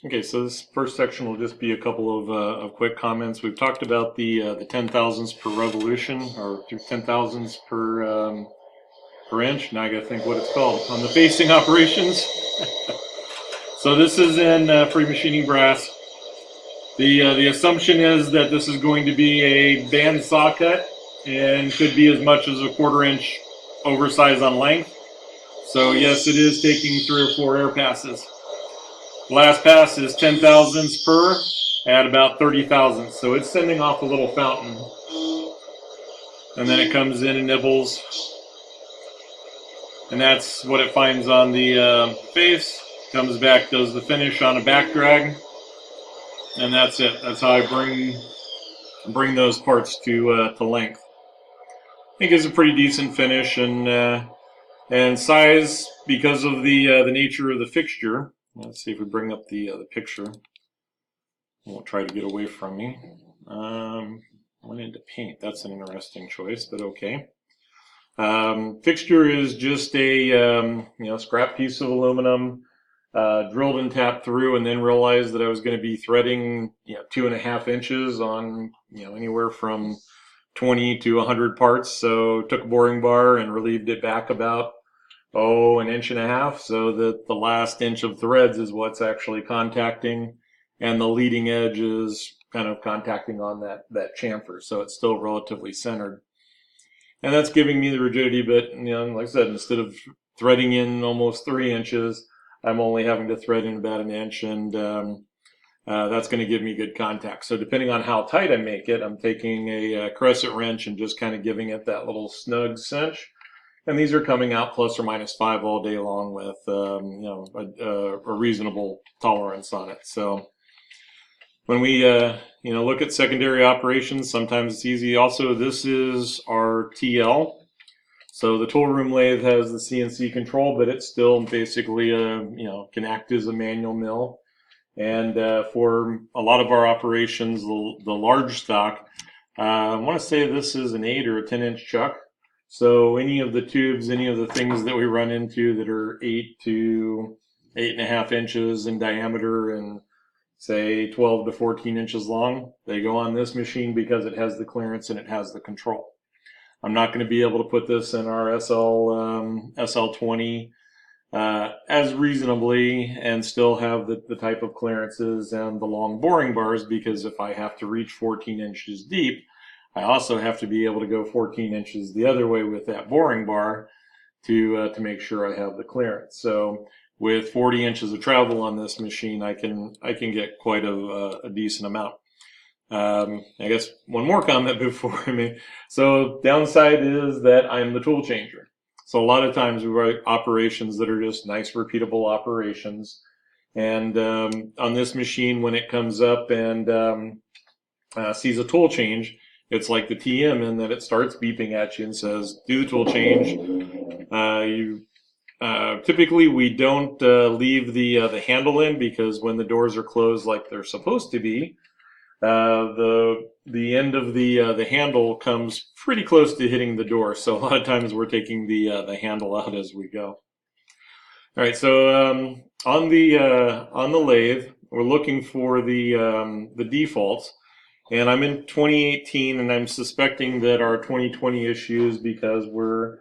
Okay, so this first section will just be a couple of quick comments. We've talked about the 10 thousandths per revolution, or 10 thousandths per inch. Now I got to think what it's called on the facing operations. So this is in free machining brass. The assumption is that this is going to be a band saw cut and could be as much as a 1/4 inch oversize on length. So yes, it is taking 3 or 4 air passes. Last pass is 10 thousandths per at about 30 thousandths. So it's sending off a little fountain. And then it comes in and nibbles. And that's what it finds on the face. Comes back, does the finish on a back drag. And that's it. That's how I bring those parts to length. I think it's a pretty decent finish and size because of the nature of the fixture. Let's see if we bring up the picture. It won't try to get away from me. Went into paint. That's an interesting choice, but okay. Fixture is just a scrap piece of aluminum, drilled and tapped through, and then realized that I was going to be threading 2.5 inches on anywhere from 20 to 100 parts. So took a boring bar and relieved it back about an inch and a half, so that the last inch of threads is what's actually contacting, and the leading edge is kind of contacting on that chamfer, so it's still relatively centered. And that's giving me the rigidity, but like I said, instead of threading in almost 3 inches, I'm only having to thread in about an inch, and that's going to give me good contact. So depending on how tight I make it, I'm taking a crescent wrench and just kind of giving it that little snug cinch. And these are coming out ±5 all day long with a reasonable tolerance on it. So when we look at secondary operations, sometimes it's easy. Also, this is our TL. So the tool room lathe has the CNC control, but it's still basically can act as a manual mill. And for a lot of our operations, the large stock, I want to say this is an 8 or a 10-inch chuck. So any of the tubes, any of the things that we run into that are 8 to 8.5 inches in diameter and say 12 to 14 inches long, they go on this machine because it has the clearance and it has the control. I'm not going to be able to put this in our SL20 as reasonably and still have the type of clearances and the long boring bars, because if I have to reach 14 inches deep, I also have to be able to go 14 inches the other way with that boring bar to make sure I have the clearance. So with 40 inches of travel on this machine, I can get quite a decent amount. I guess one more comment before So downside is that I'm the tool changer. So a lot of times we write operations that are just nice, repeatable operations. And on this machine, when it comes up and sees a tool change, it's like the TM in that it starts beeping at you and says, do the tool change. Typically we don't leave the handle in, because when the doors are closed like they're supposed to be, the end of the handle comes pretty close to hitting the door. So a lot of times we're taking the handle out as we go. All right, so on the lathe, we're looking for the defaults. And I'm in 2018, and I'm suspecting that our 2020 issues because we're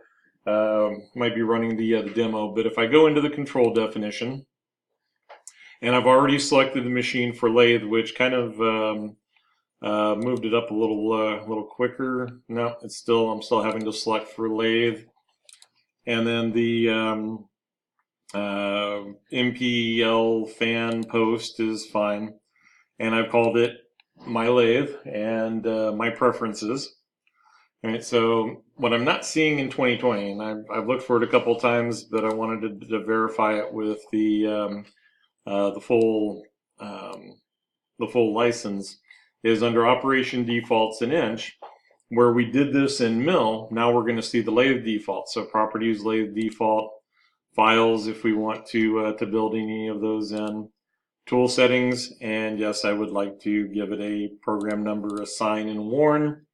might be running the demo. But if I go into the control definition, and I've already selected the machine for lathe, which kind of moved it up a little quicker. No, I'm still having to select for lathe, and then the MPL fan post is fine, and I've called it my lathe and my preferences. All right, so what I'm not seeing in 2020, and I've looked for it a couple of times, but I wanted to verify it with the full license, is under operation defaults in inch, where we did this in mill. Now we're going to see the lathe default. So properties, lathe default, files if we want to build any of those in. Tool settings, and yes, I would like to give it a program number, assign, and warn.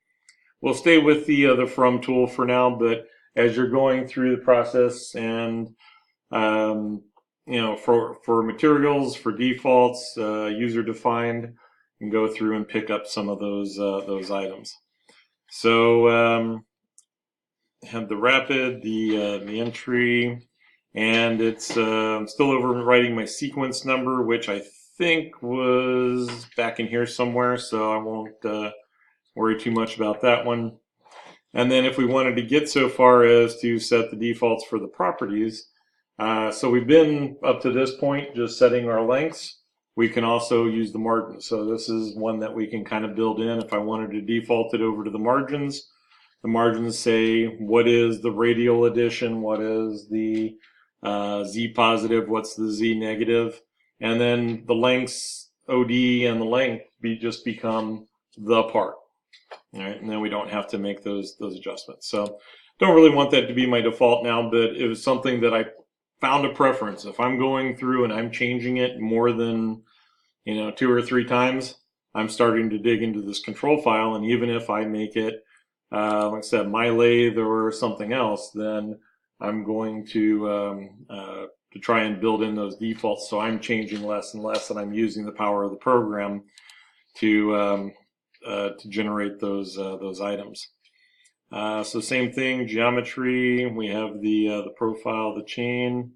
We'll stay with the from tool for now, but as you're going through the process and for materials, for defaults, user defined, and go through and pick up some of those items. So have the rapid, the entry, and it's still overwriting my sequence number, which I think was back in here somewhere, so I won't worry too much about that one. And then if we wanted to get so far as to set the defaults for the properties, so we've been up to this point just setting our lengths. We can also use the margins. So this is one that we can kind of build in. If I wanted to default it over to the margins say what is the radial addition, what is the Z positive, what's the Z negative, and then the lengths, OD and the length just become the part. All right, and then we don't have to make those adjustments. So don't really want that to be my default now, but it was something that I found a preference. If I'm going through and I'm changing it more than 2 or 3 times, I'm starting to dig into this control file, and even if I make it like I said, my lathe or something else, then I'm going to try and build in those defaults so I'm changing less and less, and I'm using the power of the program to generate those items. So same thing, geometry. We have the profile, the chain.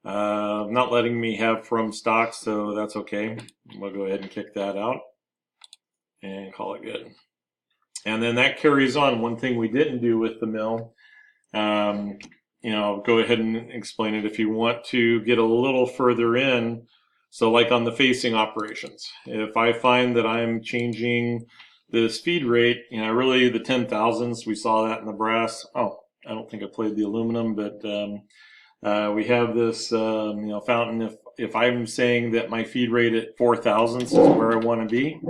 Not letting me have from stock, so that's okay. We'll go ahead and kick that out and call it good. And then that carries on. One thing we didn't do with the mill, I'll go ahead and explain it if you want to get a little further in. So like on the facing operations, if I find that I'm changing this feed rate, really the 10,000ths, we saw that in the brass. Oh, I don't think I played the aluminum, but we have this, fountain. If I'm saying that my feed rate at 4,000ths is where I want to be,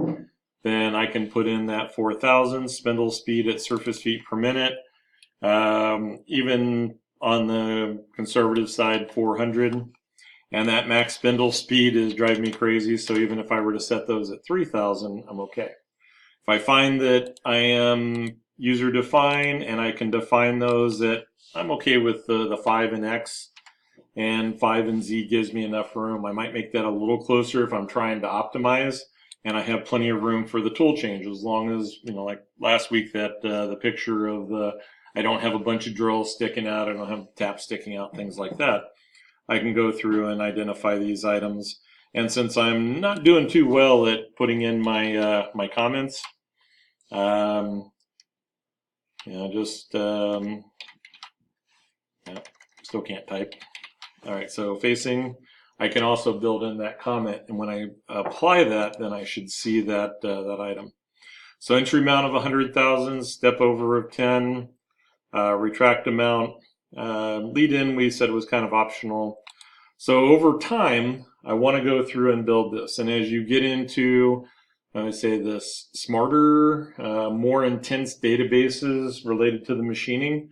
then I can put in that 4,000 spindle speed at surface feet per minute. Even on the conservative side, 400. And that max spindle speed is driving me crazy. So even if I were to set those at 3,000, I'm okay. If I find that I am user defined and I can define those that I'm okay with the 5 and X, and 5 and Z gives me enough room, I might make that a little closer if I'm trying to optimize. And I have plenty of room for the tool change, as long as, like last week, that the picture of I don't have a bunch of drills sticking out, I don't have taps sticking out, things like that. I can go through and identify these items. And since I'm not doing too well at putting in my my comments, still can't type. All right, so facing, I can also build in that comment, and when I apply that, then I should see that that item. So entry amount of 100,000, step over of 10, retract amount, lead in we said was kind of optional. So over time, I want to go through and build this, and as you get into, I say this, smarter, more intense databases related to the machining,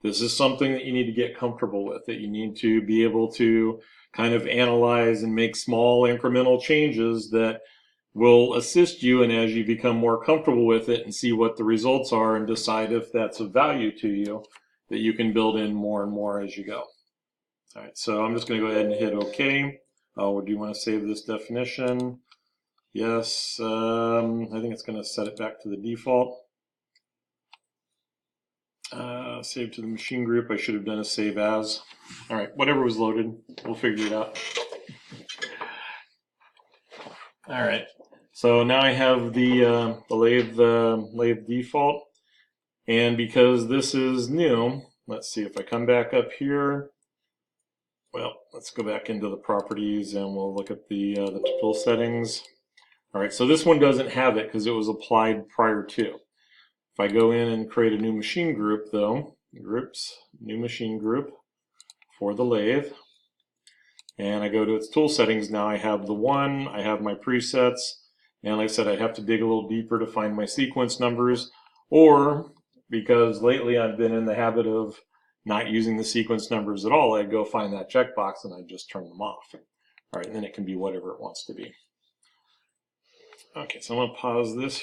this is something that you need to get comfortable with, that you need to be able to kind of analyze and make small incremental changes that will assist you, and as you become more comfortable with it and see what the results are and decide if that's of value to you, that you can build in more and more as you go. All right, so I'm just going to go ahead and hit OK. Oh, do you want to save this definition? Yes, I think it's going to set it back to the default. Save to the machine group. I should have done a save as. All right, whatever was loaded, we'll figure it out. All right, so now I have the lathe default, and because this is new, let's see if I come back up here. Well, let's go back into the properties and we'll look at the tool settings. All right, so this one doesn't have it because it was applied prior to. If I go in and create a new machine group, though, groups, new machine group for the lathe, and I go to its tool settings, now I have the one, I have my presets, and like I said, I have to dig a little deeper to find my sequence numbers, or because lately I've been in the habit of not using the sequence numbers at all, I go find that checkbox and I just turn them off. All right, and then it can be whatever it wants to be. Okay, so I'm going to pause this